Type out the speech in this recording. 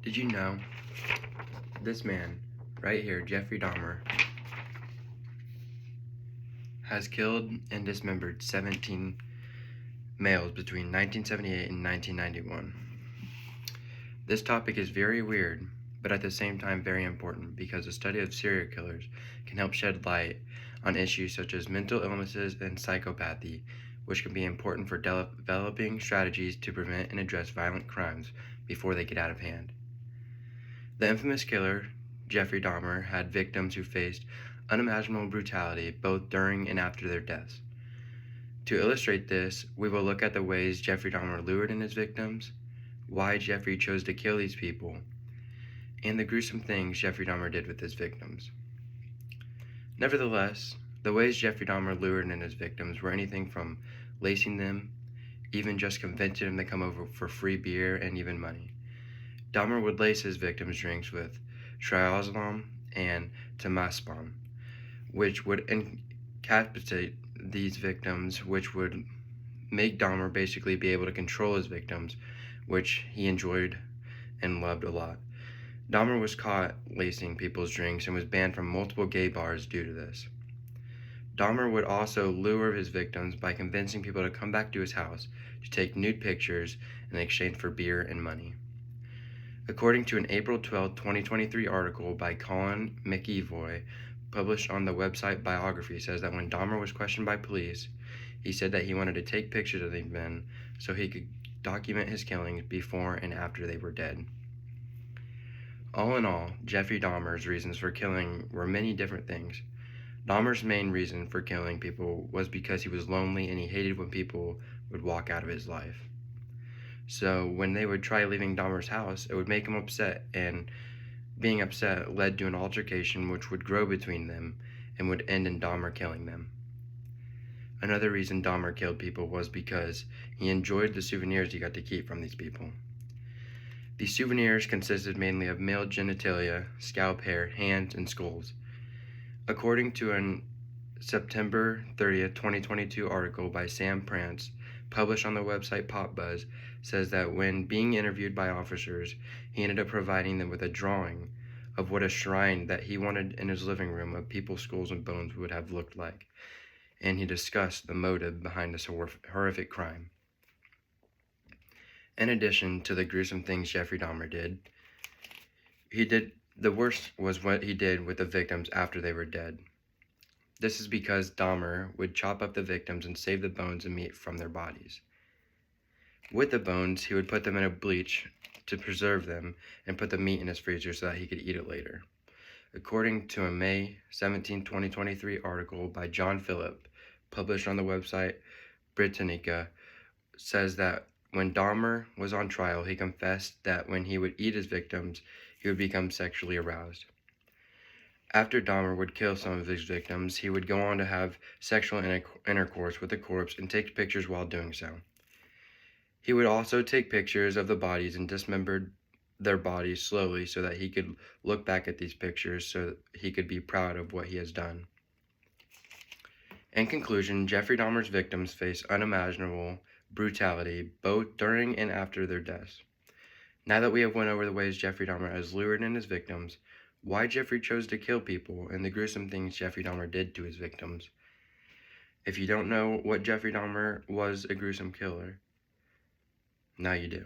Did you know this man right here, Jeffrey Dahmer, has killed and dismembered 17 males between 1978 and 1991. This topic is very weird, but at the same time very important because the study of serial killers can help shed light on issues such as mental illnesses and psychopathy, which can be important for developing strategies to prevent and address violent crimes before they get out of hand. The infamous killer, Jeffrey Dahmer, had victims who faced unimaginable brutality both during and after their deaths. To illustrate this, we will look at the ways Jeffrey Dahmer lured in his victims, why Jeffrey chose to kill these people, and the gruesome things Jeffrey Dahmer did with his victims. Nevertheless, the ways Jeffrey Dahmer lured in his victims were anything from lacing them, even just convincing them to come over for free beer and even money. Dahmer would lace his victims' drinks with triazolam and temazepam, which would incapacitate these victims, which would make Dahmer basically be able to control his victims, which he enjoyed and loved a lot. Dahmer was caught lacing people's drinks and was banned from multiple gay bars due to this. Dahmer would also lure his victims by convincing people to come back to his house to take nude pictures in exchange for beer and money. According to an April 12, 2023 article by Colin McEvoy, published on the website Biography, says that when Dahmer was questioned by police, he said that he wanted to take pictures of these men so he could document his killings before and after they were dead. All in all, Jeffrey Dahmer's reasons for killing were many different things. Dahmer's main reason for killing people was because he was lonely and he hated when people would walk out of his life. So when they would try leaving Dahmer's house, it would make him upset, and being upset led to an altercation which would grow between them and would end in Dahmer killing them. Another reason Dahmer killed people was because he enjoyed the souvenirs he got to keep from these people. These souvenirs consisted mainly of male genitalia, scalp hair, hands, and skulls. According to an September 30th, 2022 article by Sam Prance, published on the website PopBuzz, says that when being interviewed by officers, he ended up providing them with a drawing of what a shrine that he wanted in his living room of people's skulls and bones would have looked like, and he discussed the motive behind this horrific crime. In addition to the gruesome things Jeffrey Dahmer did, the worst was what he did with the victims after they were dead. This is because Dahmer would chop up the victims and save the bones and meat from their bodies. With the bones, he would put them in a bleach to preserve them and put the meat in his freezer so that he could eat it later. According to a May 17, 2023 article by John Phillip, published on the website Britannica, says that when Dahmer was on trial, he confessed that when he would eat his victims, he would become sexually aroused. After Dahmer would kill some of his victims, he would go on to have sexual intercourse with the corpse and take pictures while doing so. He would also take pictures of the bodies and dismembered their bodies slowly so that he could look back at these pictures so that he could be proud of what he has done. In conclusion, Jeffrey Dahmer's victims face unimaginable brutality both during and after their deaths. Now that we have went over the ways Jeffrey Dahmer has lured in his victims, why Jeffrey chose to kill people, and the gruesome things Jeffrey Dahmer did to his victims. If you don't know what Jeffrey Dahmer was a gruesome killer, now you do.